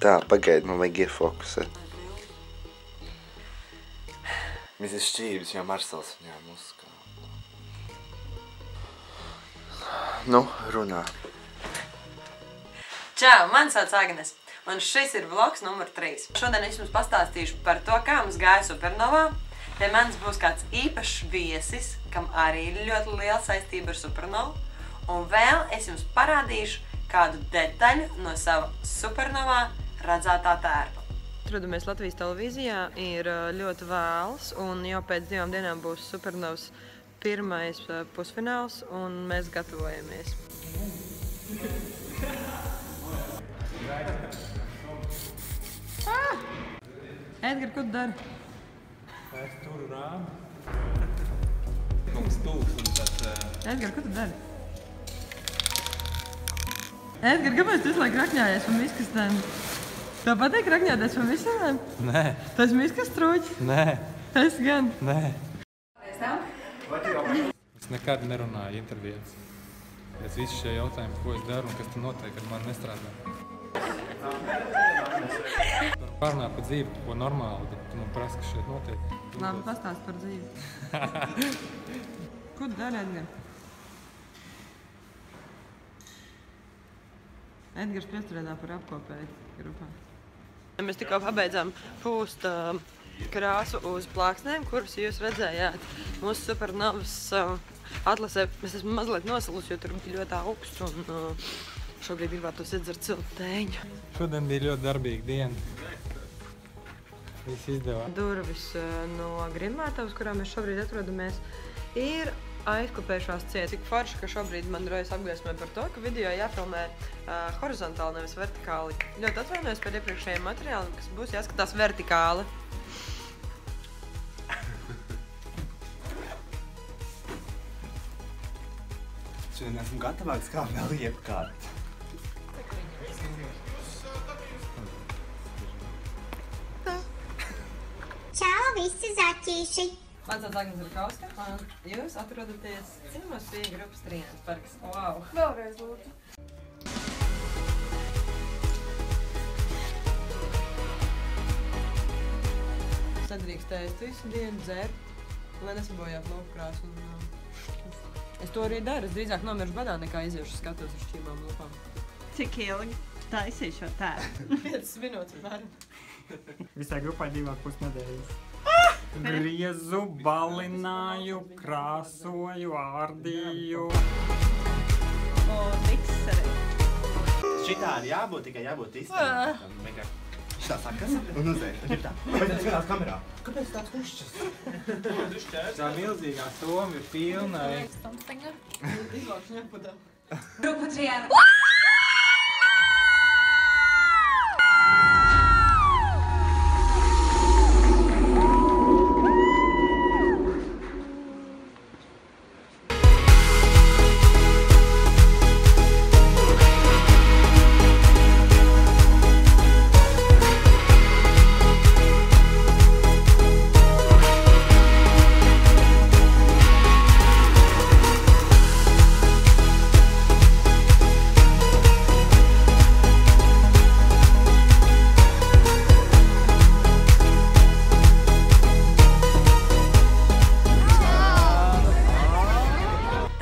Tā, pagaidi, man vajag iefokusēt. Mēs ir šķības, jo Marsals viņām uzskā. Nu, runā. Čau, man sauc Agnes, un šis ir vlogs numur 3. Šodien es jums pastāstīšu par to, kā mums gāja Supernovā. Pie manis būs kāds īpašs viesis, kam arī ir ļoti liela saistība ar Supernovu. Un vēl es jums parādīšu kādu detaļu no sava Supernovā redzētā tērpa. Atrodamies Latvijas televīzijā, ir ļoti vēls, un jau pēc 2 dienām būs Supernovas pirmais pusfināls, un mēs gatavojamies. Edgar, ko tu dari? Es turu rāmu. Mums tūks un tas... Edgar, ko tu dari? Edgar, kāpēc tu visu laiku rakņājies pa miskastēm? Tev patīk rakņāties pa miskastēm? Nē. Tu esi miskastrūķis? Nē. Es gan. Nē. Es nekad nerunāju intervijās. Es visi šie jautājumi, ko es daru un kas tur notiek, ar mani nestrādā. Pārunā par dzīvi, ko normāli, bet tu man prasa, kas šeit notiek. Labi, pastāst par dzīvi. Ko tu dari, Edgar? Edgars piestrādā par apkopēju grupā. Mēs tikko pabeidzām pūst krāsu uz plāksnēm, kuras jūs redzējāt mūsu Supernovas atlasē. Es esmu mazliet nosalus, jo tur bija ļoti augsts un šobrīd gribētos iedzert siltu tēņu. Šodien bija ļoti darbīga diena. Viss izdevās. Durvis no Grimvērtavas, kurā mēs šobrīd atrodamies, ir aizklapējušās ciet. Cik forši, ka šobrīd man rojas apgaismē par to, ka video jāfilmē horizontāli, nevis vertikāli. Ļoti atvainojos par iepriekšējiem materiāliem, kas būs jāskatās vertikāli. Šodien esmu gatavāks kā vēl jebkārt. Čau, visi zaķīši! Mans sauc Agnes Rakauska, un jūs atrodaties ciemos pie grupas Triens parks. Wow! Vēlreiz lūdzu. Sadrīkst ēst visu dienu, dzert, lai nesabojāt lūpkrāsu. Es to arī daru. Es drīzāk nomiršu badā, nekā iziešu skatos uz šķībām lūpām. Cik ilgi taisīšu šo tēru? 5 minūtes varam. Visai grupai 2,5 nedēļas. Griezu, balināju, krāsoju, ārdīju. Un mikseri. Šitā ir jābūt, tikai jābūt iztēmētam. Šitā sakas un uzēst. Šitā. Vai tas skatās kamerā? Kāpēc tāds kušķis? Tā milzīgā soma ir pilna. Izlaušu ņepudā. Grupa Triens.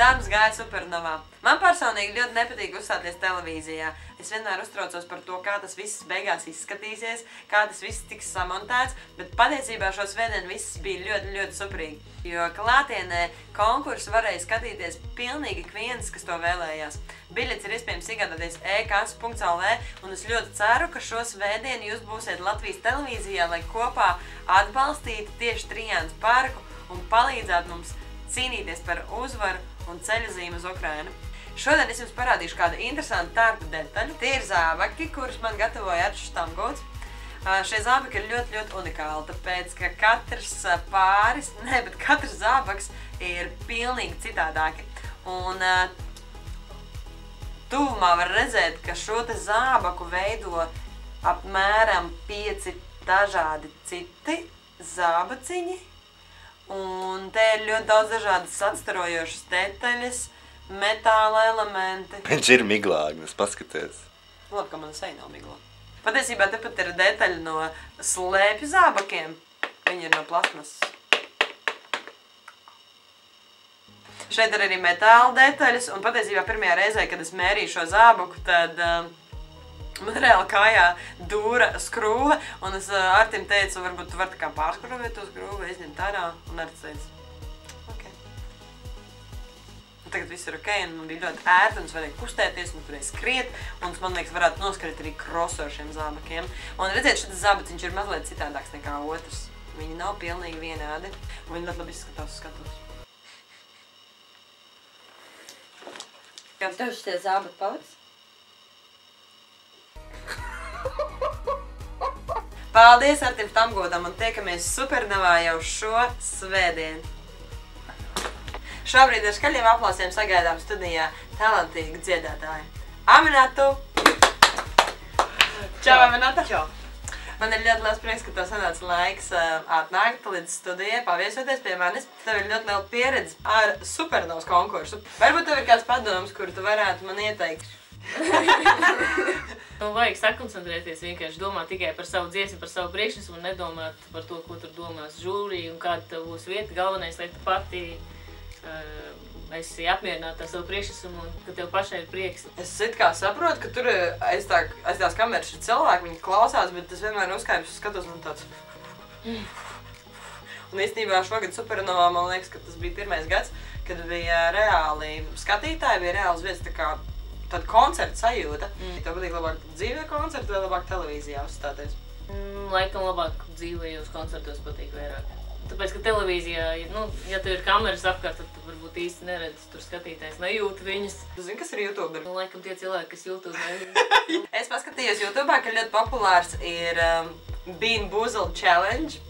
Darbs gāja Supernovā. Man personīgi ļoti nepatīk uzstāties televīzijā. Es vienmēr uztraucos par to, kā tas viss beigās izskatīsies, kā tas viss tiks samontēts, bet patiesībā šo svētdienu viss bija ļoti, ļoti superīgi. Jo klātienē konkursu varēja skatīties pilnīgi ik viens, kas to vēlējās. Biļets ir iespējams iegādāties e-kas.lv, un es ļoti ceru, ka šo svētdienu jūs būsiet Latvijas televīzijā, lai kopā atbalstītu tieši Triens parku un palīdzētu mums cīnīties par uzvaru un ceļazīmu uz Ukrainu. Šodien es jums parādīšu kādu interesantu tērpa detaļu. Tie ir zābaki, kurus man gatavoja Arčs Štamgūds. Šie zābaki ir ļoti, ļoti unikāli, tāpēc, ka katrs pāris, bet katrs zābaks ir pilnīgi citādāki. Un tuvumā var redzēt, ka šo te zābaku veido apmēram 5 dažādi citi zābaciņi. Un te ir ļoti daudz dažādas atstarojošas detaļas, metāla elementi. Viņš ir miglā, Agnes, paskaties. Labi, ka man seja nav miglā. Patiesībā tepat ir detaļa no slēpju zābakiem. Viņi ir no plasmasas. Šeit ir arī metāla detaļas, un patiesībā pirmajā reizē, kad es mērīju šo zābaku, tad man reāli kājā dūra skrūve, un es Artim teicu, varbūt tu vari tā kā pārskrūvēt to skrūvi, izņemt ārā, un Artis teica, ok. Un tagad viss ir ok, un man bija ļoti ērti, un es varēju kustēties, un turēju skriet, un man liekas, varētu noskriet arī krosu ar šiem zābakiem. Un redziet, šis zābatiņš ir mazliet citādāks nekā otrs. Viņi nav pilnīgi vienādi, un viņi ļoti labi izskatās uz skatuves. Kā tev šitie zābati paliks? Paldies Artim Tamgodam un tiekamies Supernavā jau šo svētdienu. Šobrīd ar skaļiem aplausiem sagaidām studijā talantīgi dziedātāji. Aminatu! Čau, Aminata! Čau! Man ir ļoti liels prieks, ka tev sanāca laiks atnākt līdz studijai, paviesoties pie manis. Tev ir ļoti liela pieredze ar Supernavas konkursu. Varbūt tev ir kāds padoms, kuru tu varētu man ieteikt? Vajag sakoncentrēties, vienkārši domāt tikai par savu dziesmu, par savu priekšnesumu un nedomāt par to, ko tur domās žūrija un kāda tev būs vieta. Galvenais, lai tu pati esi apmierināta ar savu priekšnesumu un ka tev pašai ir prieks. Es it kā saprotu, ka tur aiz tās kameras ir cilvēki, viņi klausās, bet es vienmēr uzkāpjos skatos un tāds... Un īstenībā šogad Supernavā, man liekas, ka tas bija pirmais gads, kad bija reāli skatītāji, bija reāls vietas tā kā tāda koncerta sajūta. Tev patīk labāk dzīvē koncertu vai labāk televīzijā uzstāties? Laikam labāk dzīvējos koncertos patīk vairāk. Tāpēc, ka televīzijā, ja tev ir kameras apkārt, tad tu varbūt īsti neredz tur skatītājs, nejūti viņus. Tu zini, kas ir YouTuber? Laikam tie cilvēki, kas YouTube nejūt. Es paskatījos YouTubā, ka ļoti populārs ir Bean Boozled Challenge.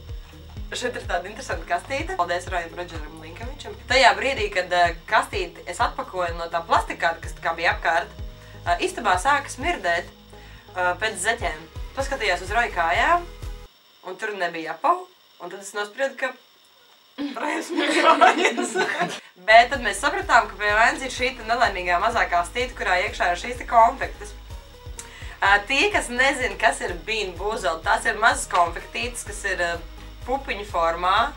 Šeit ir tāda interesanta kastīte. Paldies Rājam Rodžeram Linkevičam. Tajā brīdī, kad kastīti es atpakoju no tā plastikāta, kas tā kā bija apkārt, istabā sāka smirdēt pēc zeķēm. Paskatījos uz Roja kājām, un tur nebija apavu. Un tad es nospriedu, ka Rājams mīļājas. Bet tad mēs sapratām, ka pie vainas ir šī nelaimīgā mazā kastīte, kurā iekšā ir šīs te konfektes. Tie, kas nezin, kas ir Bean Boozled, tās ir mazas konfektītes, kas ir pupiņu formā.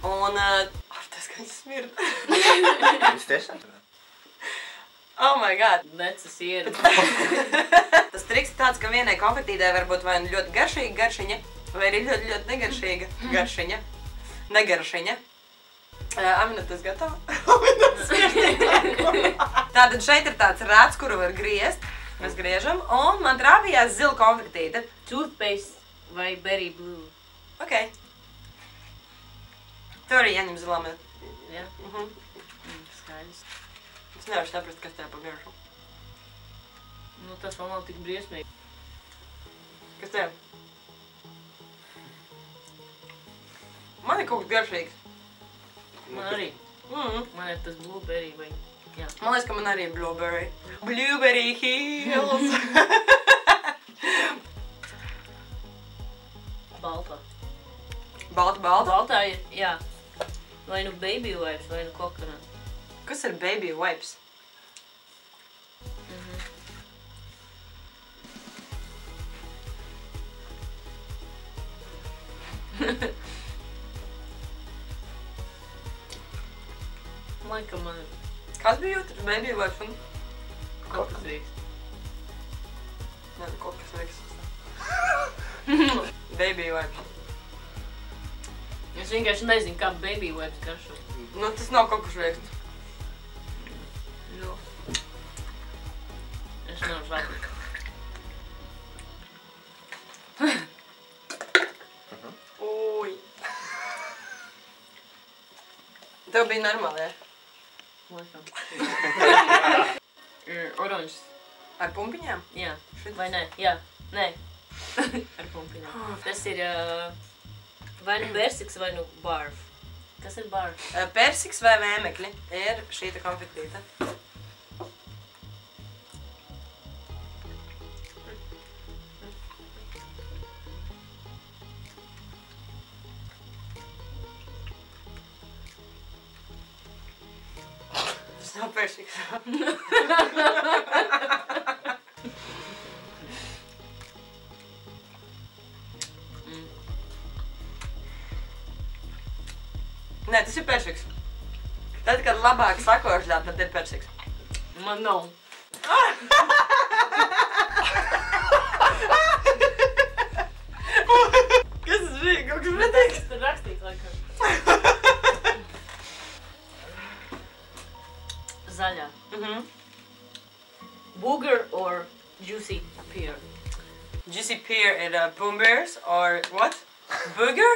Un... tas, ka viņi smirda. Viņš tiešām? Oh my god. Necas ieri. Tas triks ir tāds, ka vienai konfektītē var būt vai ļoti garšīga garšiņa, vai arī ļoti, ļoti negaršīga garšiņa. Negaršiņa. Aminatas gatava? Tātad šeit ir tāds rāds, kuru var griezt. Mēs griežam, un man trāpījās zila konfektīte. Toothpaste vai berry blue. Ok. Tu arī ieņem zilā met. Ja? Skaidrs. Es nevaru saprast, kas tev pa garšu. Tas vēl nav tik briesmīgi. Kas tev? Man ir kaut kas garšīgs. Man arī. Man ir tas blueberry vai... Jā. Man liekas, ka man arī ir blueberry. Blueberry Hills. Balta. Balta? Baltā ir, jā. Vai nu baby wipes, vai nu coconut. Kas ir baby wipes? Laikam man ir. Kas bija jūtas? Baby wipes un? Kokas vīks. Nē, kokas vīks. Baby wipes. Es vienkārši nezinu, kā baby wipes garšo. Tas nav kokas vīks. Es nevaru saprast. Uj. Tev bija normāli, ja? Laikam. Oranžs. Ar pumpiņām? Jā. Vai nē? Jā. Nē. Ar pumpiņām. Tas ir vai nu persiks, vai nu barf. Kas ir barf? Persiks vai vēmekļi ir šī te konfektīte. Tas nav persiks. Nē, tas ir persiks. Tad, kad labāk sakošļāt, tad ir persiks. Man nav. Kas tas bija? Kaut kas preteiks? Tur rakstīts, laikam. Zaļā. Booger or juicy pear? Juicy pear ir boombears or what? Booger?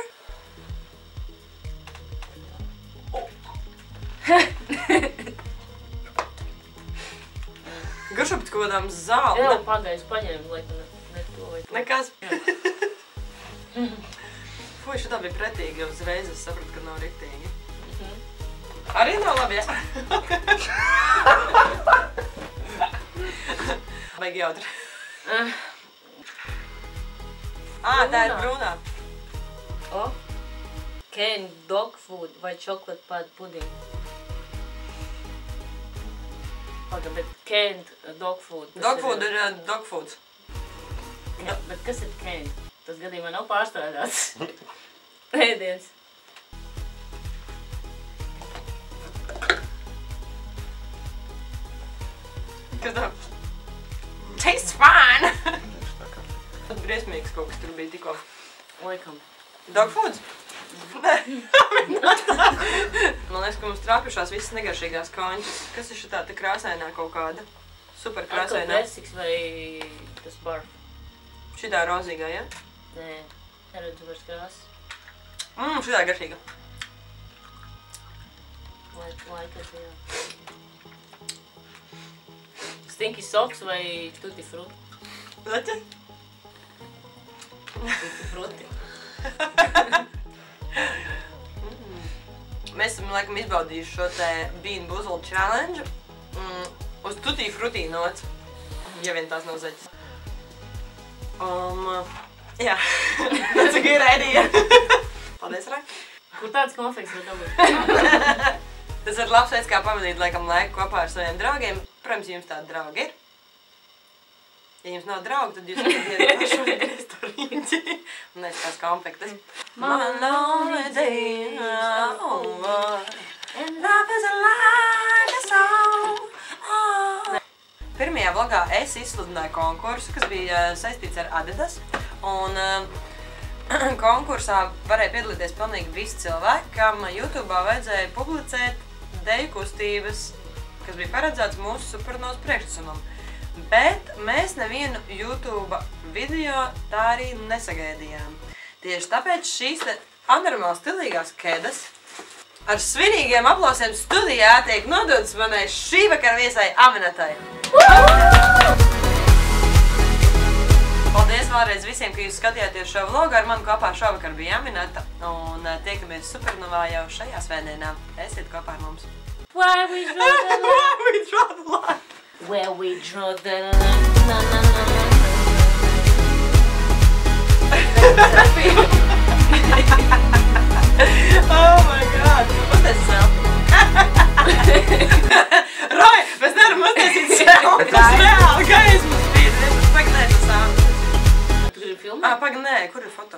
Garšo pēc kaut kādām zāli. Jā, pagājis paņēmu, laikam ne to vai to. Nekas. Fui, šitā bija pretīgi, jo uzreiz es sapratu, ka nav riktīgi. Arī nav labi, jā? Baigi jautri. Tā ir brūnā. O? Canned dog food vai chocolate pad pudding? Paga, bet canned dog food. Dog food ir dog food. Bet kas ir canned? Tas gadījumā nav pārstrādāts. Ēdiens. Kas tā? Tastes fine! Briesmīgs kaut kas tur bija tikko. Laikam. Dog foods? Nē. Man liekas, ka mums trāpjušās visas negaršīgās končas. Kas ir šitā te krāsainā kaut kāda? Super krāsainā. Atkal persiks vai tas barf? Šitā rozīgā, ja? Nē, neredzu vairs krāsas. Šitā garšīga. Laikas, jā. Stinky socks vai tutti frutti? Leķa? Tutti frutti. Mēs esam, laikam, izbaudījuši šo te Bean Boozled challenge uz tutti frutti nots, ja vien tās nav zaļas. Jā, that's a good idea. Paldies, Rai. Kur tāds konfekts var dabūt? Tas ir labs veids, kā pavadīt, laikam, laiku kopā ar saviem draugiem. Protams, jums tādi draugi ir. Ja jums nav draugi, tad jūs varat iedot šo restorīņķi. Un es tās konfektas. My lonely days are over and life is like a song. Pirmajā vlogā es izsludināju konkursu, kas bija saistīts ar Adidas. Un konkursā varēja piedalīties pilnīgi visi cilvēki, kam YouTube'ā vajadzēja publicēt deju kustības, kas bija paredzēts mūsu supernovas priekšnesumam. Bet mēs nevienu YouTube video tā arī nesagaidījām. Tieši tāpēc šīs te anormāli stilīgās kedas ar svinīgiem aplausiem studijā tiek nodotas manai šī vakara viesai Aminatai. Paldies vēlreiz visiem, ka jūs skatījāties šo vlogu. Ar mani kopā šovakar bija Aminata. Un tiekamies supernovā jau šajā svētdienā. Esiet kopā ar mums. Why we draw the line? Why we draw the line? Where we draw the line. Na, na, na, na, Oh my god! Uztais selfie! Roy, mēs nevaram uztaisīt selfie! Tas reāli gaismas bija! Es pagaidēju to sāku. Tu gribi filmēt? Pagaidēju, kur ir foto?